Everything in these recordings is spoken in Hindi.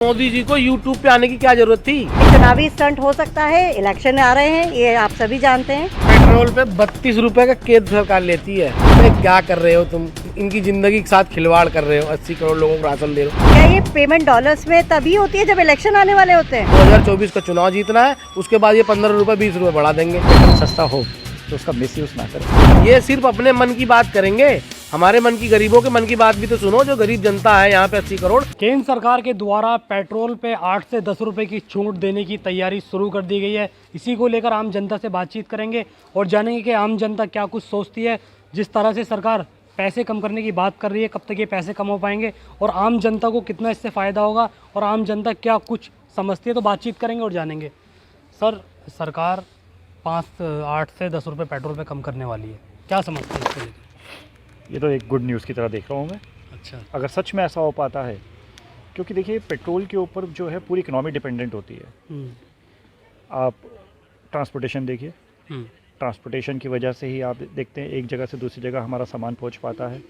मोदी जी को यूट्यूब पे आने की क्या जरूरत थी। चुनावी स्टंट हो सकता है, इलेक्शन आ रहे हैं, ये आप सभी जानते हैं। पेट्रोल पे 32 रुपए का केंद्र सरकार लेती है। अरे क्या कर रहे हो तुम, इनकी जिंदगी के साथ खिलवाड़ कर रहे हो। 80 करोड़ लोगों को राशन दे रहे हो। क्या ये पेमेंट डॉलर्स में तभी होती है जब इलेक्शन आने वाले होते हैं? 2024 का चुनाव जीतना है, उसके बाद ये 15 रुपए 20 रुपए बढ़ा देंगे। सस्ता हो तो उसका मिसयूज ना करें। ये सिर्फ अपने मन की बात करेंगे, हमारे मन की, गरीबों के मन की बात भी तो सुनो। जो गरीब जनता है यहाँ पे 80 करोड़। केंद्र सरकार के द्वारा पेट्रोल पे 8 से 10 रुपए की छूट देने की तैयारी शुरू कर दी गई है। इसी को लेकर आम जनता से बातचीत करेंगे और जानेंगे कि आम जनता क्या कुछ सोचती है। जिस तरह से सरकार पैसे कम करने की बात कर रही है, कब तक ये पैसे कम हो पाएंगे और आम जनता को कितना इससे फ़ायदा होगा और आम जनता क्या कुछ समझती है, तो बातचीत करेंगे और जानेंगे। सर, सरकार 8 से 10 रुपये पेट्रोल पे कम करने वाली है, क्या समझते हैं इसको लेकर? ये तो एक गुड न्यूज़ की तरह देख रहा हूँ मैं। अच्छा, अगर सच में ऐसा हो पाता है, क्योंकि देखिए पेट्रोल के ऊपर जो है पूरी इकोनॉमी डिपेंडेंट होती है। आप ट्रांसपोर्टेशन देखिए, ट्रांसपोर्टेशन की वजह से ही आप देखते हैं एक जगह से दूसरी जगह हमारा सामान पहुंच पाता है।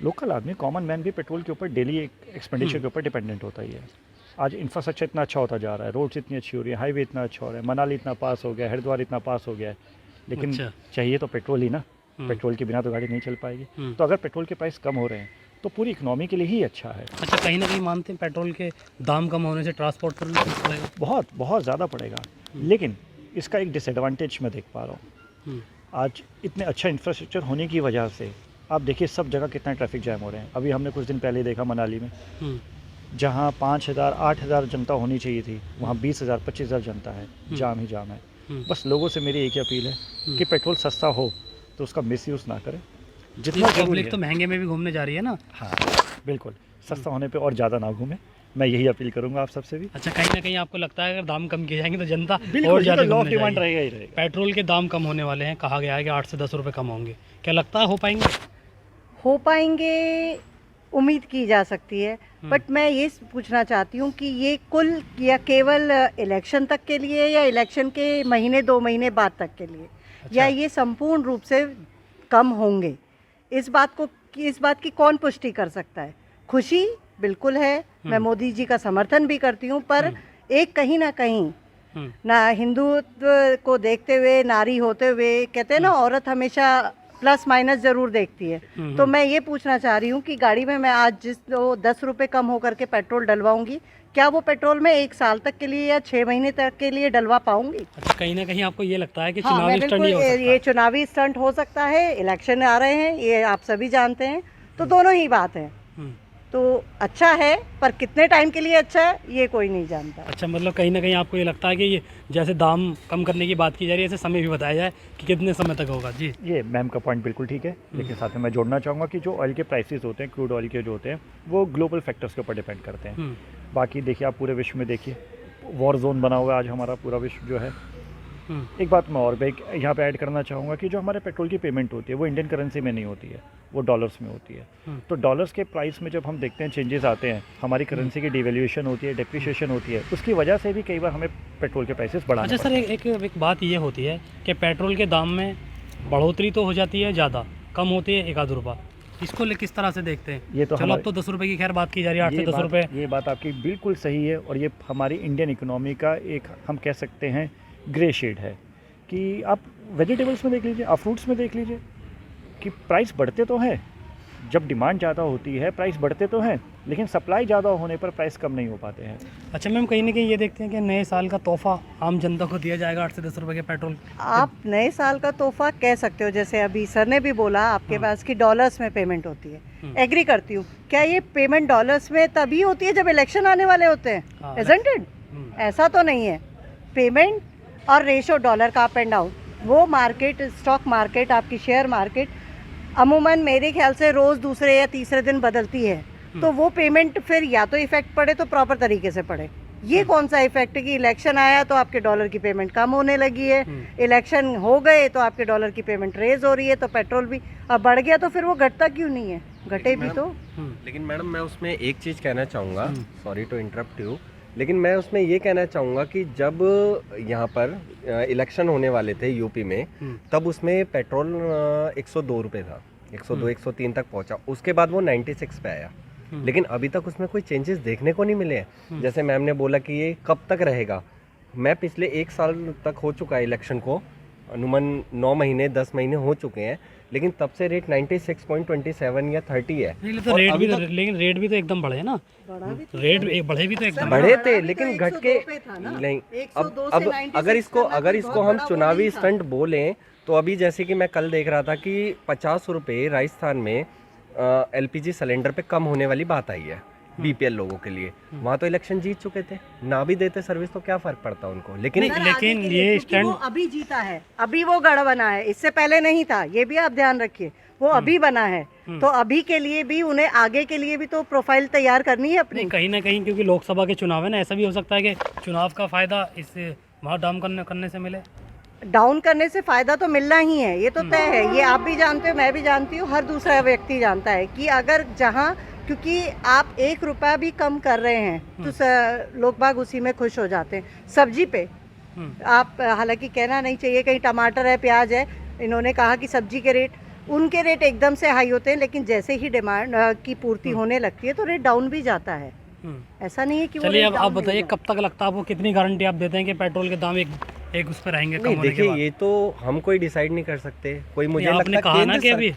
लोकल आदमी, कॉमन मैन भी पेट्रोल के ऊपर डेली एक्सपेंडिचर के ऊपर डिपेंडेंट होता ही है। आज इंफ्रास्ट्रक्चर इतना अच्छा होता जा रहा है, रोड्स इतनी अच्छी हो रही है, हाईवे इतना अच्छा हो रहा है, मनाली इतना पास हो गया, हरिद्वार इतना पास हो गया है, लेकिन अच्छा। चाहिए तो पेट्रोल ही ना। पेट्रोल के बिना तो गाड़ी नहीं चल पाएगी। तो अगर पेट्रोल के प्राइस कम हो रहे हैं तो पूरी इकोनॉमी के लिए ही अच्छा है। अच्छा, कहीं ना कहीं मानते हैं पेट्रोल के दाम कम होने से ट्रांसपोर्ट पर भी फर्क पड़ेगा? बहुत बहुत ज़्यादा पड़ेगा, लेकिन इसका एक डिसएडवांटेज मैं देख पा रहा हूँ। आज इतने अच्छा इंफ्रास्ट्रक्चर होने की वजह से आप देखिए सब जगह कितना ट्रैफिक जैम हो रहे हैं। अभी हमने कुछ दिन पहले देखा मनाली में, जहाँ 5,000 8,000 जनता होनी चाहिए थी, वहाँ 20,000 25,000 जनता है, जाम ही जाम है। बस लोगों से मेरी एक ही अपील है कि पेट्रोल सस्ता हो तो उसका मिसयूज़ ना करें। जितना पब्लिक तो महंगे में भी घूमने जा रही है ना। हाँ बिल्कुल, सस्ता होने पे और ज़्यादा ना घूमें, मैं यही अपील करूंगा आप सबसे भी। अच्छा, कहीं ना कहीं आपको लगता है अगर दाम कम किए जाएंगे तो जनता बिल्कुल, और ज़्यादा लॉ घूमने डिमांड जाएगी? रहेगा ही रहेगा। पेट्रोल के दाम कम होने वाले हैं, कहा गया है कि 8 से 10 रुपए कम होंगे, क्या लगता है हो पाएंगे? हो पाएंगे, उम्मीद की जा सकती है। बट मैं ये पूछना चाहती हूँ कि ये कुल या केवल इलेक्शन तक के लिए या इलेक्शन के महीने 2 महीने बाद तक के लिए, या ये संपूर्ण रूप से कम होंगे? इस बात की कौन पुष्टि कर सकता है? खुशी बिल्कुल है, मैं मोदी जी का समर्थन भी करती हूँ, पर एक कहीं ना कहीं ना हिंदुत्व को देखते हुए, नारी होते हुए, कहते हैं ना औरत हमेशा प्लस माइनस जरूर देखती है। तो मैं ये पूछना चाह रही हूँ कि गाड़ी में मैं आज 10 रुपये कम होकर के पेट्रोल डलवाऊंगी, क्या वो पेट्रोल में 1 साल तक के लिए या 6 महीने तक के लिए डलवा पाऊंगी? अच्छा, कहीं ना कहीं आपको ये लगता है कि हाँ, चुनावी स्टंट ही हो सकता ये है? चुनावी स्टंट हो सकता है, इलेक्शन आ रहे हैं, ये आप सभी जानते हैं। तो दोनों ही बात है। तो अच्छा है, पर कितने टाइम के लिए अच्छा है ये कोई नहीं जानता। अच्छा, मतलब कहीं ना कहीं आपको ये लगता है कि ये जैसे दाम कम करने की बात की जा रही है, ऐसे समय भी बताया जाए कि कितने समय तक होगा? जी, ये मैम का पॉइंट बिल्कुल ठीक है, लेकिन साथ में मैं जोड़ना चाहूँगा कि जो ऑयल के प्राइसेस होते हैं, क्रूड ऑयल के जो होते हैं, वो ग्लोबल फैक्टर्स के ऊपर डिपेंड करते हैं। बाकी देखिए, आप पूरे विश्व में देखिए, वॉर जोन बना हुआ है आज हमारा पूरा विश्व जो है। एक बात मैं और भी यहाँ पे ऐड करना चाहूँगा कि जो हमारे पेट्रोल की पेमेंट होती है वो इंडियन करेंसी में नहीं होती है, वो डॉलर्स में होती है। तो डॉलर्स के प्राइस में जब हम देखते हैं चेंजेस आते हैं, हमारी करेंसी की डिवैल्यूएशन होती है, डेप्रिसिएशन होती है, उसकी वजह से भी कई बार हमें पेट्रोल के प्राइसेस बढ़ाने अच्छा सर, एक बात ये होती है कि पेट्रोल के दाम में बढ़ोतरी तो हो जाती है ज़्यादा, कम होती है 1 आध रुपये, इसको किस तरह से देखते हैं? ये तो चलो, अब तो 10 रुपये की खैर बात की जा रही है, 8 से 10 रुपये। ये बात आपकी बिल्कुल सही है, और ये हमारी इंडियन इकोनॉमी का एक, हम कह सकते हैं, ग्रे शेड है। कि आप वेजिटेबल्स में देख लीजिए, आप फ्रूट्स में देख लीजिए कि प्राइस बढ़ते तो हैं, जब डिमांड ज़्यादा होती है प्राइस बढ़ते तो हैं, लेकिन सप्लाई ज़्यादा होने पर प्राइस कम नहीं हो पाते हैं। अच्छा मैम, कहीं ना कहीं ये देखते हैं कि नए साल का तोहफा आम जनता को दिया जाएगा 8 से 10 रुपये के पेट्रोल। आप नए साल का तोहफा कह सकते हो, जैसे अभी सर ने भी बोला आपके पास की डॉलर्स में पेमेंट होती है। एग्री करती हूँ, क्या ये पेमेंट डॉलर्स में तभी होती है जब इलेक्शन आने वाले होते हैं? Isn't it? ऐसा तो नहीं है। पेमेंट और रेशो डॉलर का अप एंड डाउन, वो मार्केट, स्टॉक मार्केट, आपकी शेयर मार्केट अमूमन मेरे ख्याल से रोज़ दूसरे या तीसरे दिन बदलती है। तो वो पेमेंट फिर या तो इफेक्ट पड़े तो प्रॉपर तरीके से पड़े। ये कौन सा इफेक्ट है कि इलेक्शन आया तो आपके डॉलर की पेमेंट कम होने लगी है, इलेक्शन हो गए तो आपके डॉलर की पेमेंट रेज हो रही है, तो पेट्रोल भी अब बढ़ गया, तो फिर वो घटता क्यों नहीं है? घटे भी तो। लेकिन मैडम, मैं उसमें एक चीज़ कहना चाहूँगा, सॉरी टू इंटरप्ट यू, लेकिन मैं उसमें ये कहना चाहूँगा कि जब यहाँ पर इलेक्शन होने वाले थे यूपी में, तब उसमें पेट्रोल 102 रुपये था, 102 103 तक पहुँचा, उसके बाद वो 96 पे आया। लेकिन अभी तक उसमें कोई चेंजेस देखने को नहीं मिले हैं। जैसे मैम ने बोला कि ये कब तक रहेगा, मैं पिछले 1 साल तक हो चुका है इलेक्शन को, अनुमान 9 महीने 10 महीने हो चुके हैं, लेकिन तब से रेट 96.27 या 30 है। नहीं, तो रेट भी लेकिन रेट भी तो एकदम बढ़े ना, रेट बढ़े भी तो एकदम बढ़े थे लेकिन घट के नहीं। अब अगर इसको हम चुनावी स्टंट बोलें तो अभी जैसे कि मैं कल देख रहा था कि 50 रुपये राजस्थान में LPG सिलेंडर पे कम होने वाली बात आई है BPL लोगों के लिए। वहाँ तो इलेक्शन जीत चुके थे, ना भी देते सर्विस तो क्या फर्क पड़ता उनको। लेकिन ये स्टैंड वो अभी जीता है, अभी वो गढ़ बना है, इससे पहले नहीं था, ये भी आप ध्यान रखिए। वो अभी बना है तो अभी के लिए भी उन्हें आगे के लिए भी तो प्रोफाइल तैयार करनी है अपनी। कहीं ना कहीं क्योंकि लोकसभा के चुनाव है ना, ऐसा भी हो सकता है कि चुनाव का फायदा इससे वहाँ डाउन करने से मिले। डाउन करने से फायदा तो मिलना ही है, ये तो तय है। ये आप भी जानते हो, मैं भी जानती हूँ, हर दूसरा व्यक्ति जानता है कि अगर जहाँ, क्योंकि आप 1 रुपया भी कम कर रहे हैं तो लोग बाग उसी में खुश हो जाते हैं। सब्जी पे आप, हालांकि कहना नहीं चाहिए, कहीं टमाटर है, प्याज है, इन्होंने कहा कि सब्जी के रेट, उनके रेट एकदम से हाई होते हैं, लेकिन जैसे ही डिमांड की पूर्ति होने लगती है तो रेट डाउन भी जाता है। ऐसा नहीं है कि चलिए अब आप बताइए कब तक लगता है आपको, कितनी गारंटी आप देते हैं कि पेट्रोल के दाम एक उस पर रहेंगे कम होने के बाद? देखिए ये तो हम कोई डिसाइड नहीं कर सकते, कोई मुझे आपने लगता कहा ना कि अभी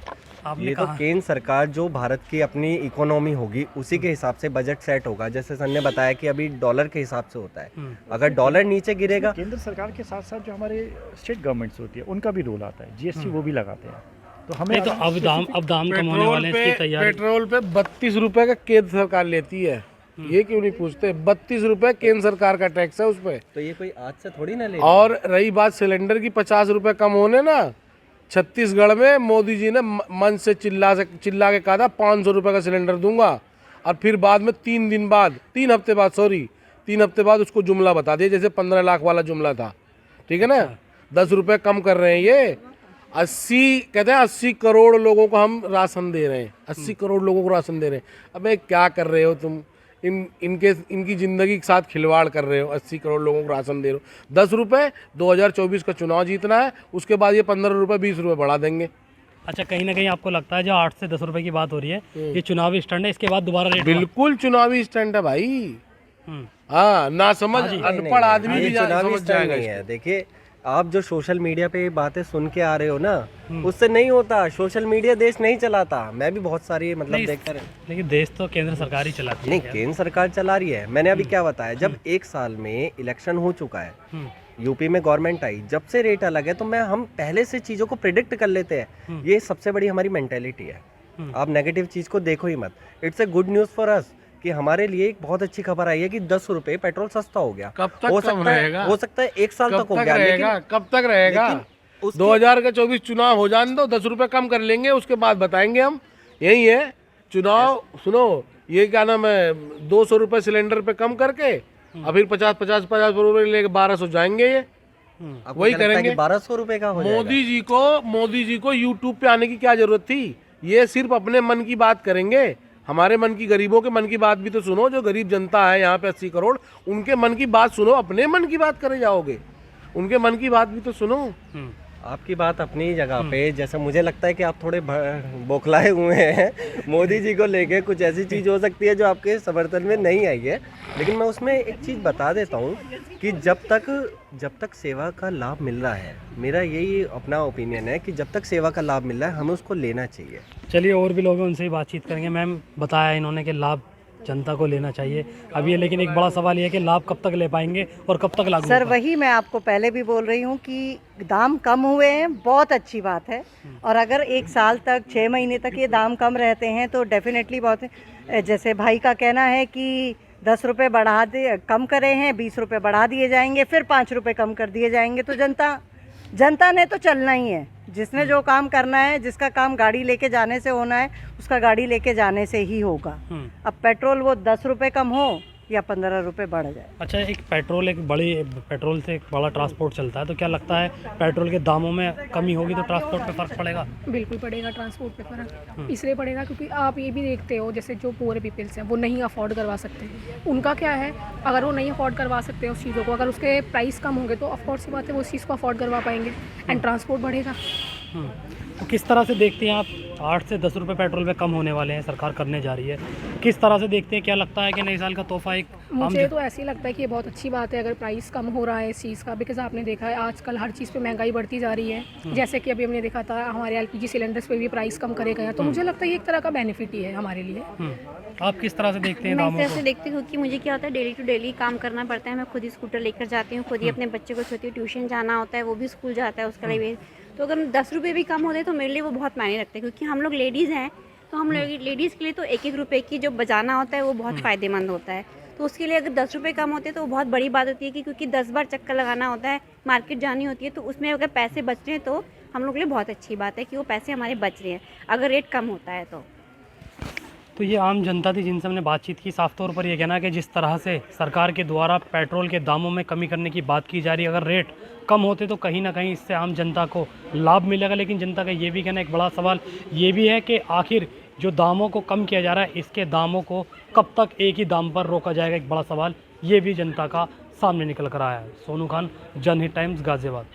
ये तो केंद्र सरकार जो भारत की अपनी इकोनॉमी होगी उसी के हिसाब से बजट सेट होगा। जैसे सर ने बताया कि अभी डॉलर के हिसाब से होता है, अगर डॉलर नीचे गिरेगा, केंद्र सरकार के साथ साथ जो हमारे स्टेट गवर्नमेंट्स होती है उनका भी रोल आता है, GST वो भी लगाते हैं। तो हमें तो अब दाम कम होने वाले हैं, इसकी तैयारी। पेट्रोल पे 32 रुपए का केंद्र सरकार लेती है, ये क्यों नहीं पूछते? 32 रुपए केंद्र सरकार का टैक्स है उस पे। तो ये कोई आज से थोड़ी ना ले। और रही बात सिलेंडर की, 50 रुपए कम होने ना, छत्तीसगढ़ में मोदी जी ने मन से चिल्ला के कहा था 500 रुपए का सिलेंडर दूंगा, और फिर बाद में 3 हफ्ते बाद उसको जुमला बता दिया, जैसे 15 लाख वाला जुमला था। ठीक है ना, 10 रुपए कम कर रहे हैं ये। 80 करोड़ लोगों को हम राशन दे रहे हैं, 80 करोड़ लोगों को राशन दे रहे हैं। अबे क्या कर रहे हो तुम? इनकी ज़िंदगी के साथ खिलवाड़ कर रहे हो। 80 करोड़ लोगों को राशन दे रहे हो। 10 रुपये 2024 का चुनाव जीतना है, उसके बाद ये 15 रुपये 20 रुपये बढ़ा देंगे। अच्छा, कहीं ना कहीं आपको लगता है जो 8 से 10 रुपए की बात हो रही है ये चुनावी स्टंट है, इसके बाद दोबारा रेट? बिल्कुल चुनावी स्टंट है भाई। हाँ, ना समझ अनपढ़ आदमी भी समझ जाएगा। देखिए आप जो सोशल मीडिया पे बातें सुन के आ रहे हो ना, उससे नहीं होता। सोशल मीडिया देश नहीं चलाता। मैं भी बहुत सारी मतलब देखकर, लेकिन देश तो केंद्र सरकार ही चलाती है। नहीं, केंद्र सरकार चला रही है। मैंने अभी क्या बताया, जब 1 साल में इलेक्शन हो चुका है, यूपी में गवर्नमेंट आई, जब से रेट अलग है, तो हम पहले से चीज़ों को प्रिडिक्ट कर लेते हैं। ये सबसे बड़ी हमारी मेंटेलिटी है। आप नेगेटिव चीज़ को देखो ही मत। It's a good news for us कि हमारे लिए एक बहुत अच्छी खबर आई है कि 10 रुपए पेट्रोल सस्ता हो गया। कब तक कम रहेगा? हो सकता है 1 साल तक हो गया, लेकिन कब तक रहेगा? 2024 चुनाव हो जाने दो, 10 रुपए कम कर लेंगे, उसके बाद बताएंगे हम। यही है चुनाव। सुनो, ये क्या नाम है, 200 रुपए सिलेंडर पे कम करके और फिर 50 रुपए लेके 1200 जाएंगे। ये वही करेंगे। 1200 रुपए का हो जाएगा। मोदी जी को यूट्यूब पे आने की क्या जरूरत थी? ये सिर्फ अपने मन की बात करेंगे। हमारे मन की, गरीबों के मन की बात भी तो सुनो। जो गरीब जनता है यहाँ पे 80 करोड़, उनके मन की बात सुनो। अपने मन की बात करे जाओगे, उनके मन की बात भी तो सुनो। आपकी बात अपनी जगह पे, जैसे मुझे लगता है कि आप थोड़े बौखलाए हुए हैं मोदी जी को लेके। कुछ ऐसी चीज़ हो सकती है जो आपके समर्थन में नहीं आई है, लेकिन मैं उसमें एक चीज़ बता देता हूँ कि जब तक सेवा का लाभ मिल रहा है, मेरा यही अपना ओपिनियन है कि जब तक सेवा का लाभ मिल रहा है हमें उसको लेना चाहिए। चलिए, और भी लोग हैं, उनसे ही बातचीत करेंगे। मैम, बताया इन्होंने कि लाभ जनता को लेना चाहिए। अब ये, लेकिन एक बड़ा सवाल ये है कि लाभ कब तक ले पाएंगे और कब तक लागू सर होगा? वही मैं आपको पहले भी बोल रही हूँ कि दाम कम हुए हैं, बहुत अच्छी बात है। और अगर 1 साल तक, 6 महीने तक ये दाम कम रहते हैं तो डेफिनेटली बहुत है। जैसे भाई का कहना है कि 10 रुपये कम करे हैं, 20 रुपये बढ़ा दिए जाएंगे, फिर 5 रुपये कम कर दिए जाएंगे, तो जनता ने तो चलना ही है। जिसने जो काम करना है, जिसका काम गाड़ी लेके जाने से होना है, उसका गाड़ी लेके जाने से ही होगा। अब पेट्रोल वो 10 रुपये कम हो या 15 रुपये बढ़ जाए। अच्छा, पेट्रोल से एक बड़ा ट्रांसपोर्ट चलता है, तो क्या लगता है पेट्रोल के दामों में कमी होगी तो ट्रांसपोर्ट पे फर्क पड़ेगा? बिल्कुल पड़ेगा, ट्रांसपोर्ट पे फर्क इसलिए पड़ेगा क्योंकि आप ये भी देखते हो, जैसे जो पुअर पीपल्स हैं वो नहीं अफोर्ड करवा सकते। उनका क्या है, अगर वो नहीं अफोर्ड करवा सकते उस चीज़ों को, अगर उसके प्राइस कम होंगे तो ऑफकोर्स सी बात है वो उस चीज़ को अफोर्ड करवा पाएंगे एंड ट्रांसपोर्ट बढ़ेगा। तो किस तरह से देखते हैं आप 8 से 10 रुपए पेट्रोल पे कम होने वाले हैं, सरकार करने जा रही है, किस तरह से देखते हैं? क्या लगता है कि नए साल का तोहफा एक मुझे तो ऐसे ही लगता है कि ये बहुत अच्छी बात है अगर प्राइस कम हो रहा है इस चीज़ का, बिकॉज आपने देखा है आजकल हर चीज़ पे महंगाई बढ़ती जा रही है। जैसे कि अभी हमने देखा था हमारे एलपीजी सिलेंडर्स पे भी प्राइस कम करे गए हैं, तो मुझे लगता है ये एक तरह का बेनिफिट ही है हमारे लिए। आप किस तरह से देखते हैं मैं इस दामों तरह को? से देखती हूँ कि मुझे क्या होता है, डेली टू डेली काम करना पड़ता है। मैं खुद ही स्कूटर लेकर जाती हूँ, खुद ही अपने बच्चे को छोटी ट्यूशन जाना होता है, वो भी स्कूल जाता है, उसका लिए तो अगर 10 रुपये भी कम होते हैं तो मेरे लिए वो बहुत मायने रखते हैं, क्योंकि हम लोग लेडीज़ हैं, तो हम लोग लेडीज़ के लिए तो 1-1 रुपये की जो बचाना होता है वो बहुत फ़ायदेमंद होता है। तो उसके लिए अगर 10 रुपये कम होते हैं तो वो बहुत बड़ी बात होती है, कि क्योंकि 10 बार चक्कर लगाना होता है, मार्केट जानी होती है, तो उसमें अगर पैसे बच रहे हैं तो हम लोग के लिए बहुत अच्छी बात है कि वो पैसे हमारे बच रहे हैं अगर रेट कम होता है तो ये आम जनता थी जिनसे हमने बातचीत की। साफ तौर पर ये कहना है कि जिस तरह से सरकार के द्वारा पेट्रोल के दामों में कमी करने की बात की जा रही है, अगर रेट कम होते तो कहीं ना कहीं इससे आम जनता को लाभ मिलेगा। लेकिन जनता का ये भी कहना, एक बड़ा सवाल ये भी है कि आखिर जो दामों को कम किया जा रहा है, इसके दामों को कब तक एक ही दाम पर रोका जाएगा, एक बड़ा सवाल ये भी जनता का सामने निकल कर आया है। सोनू खान, जनहित टाइम्स, गाज़ियाबाद।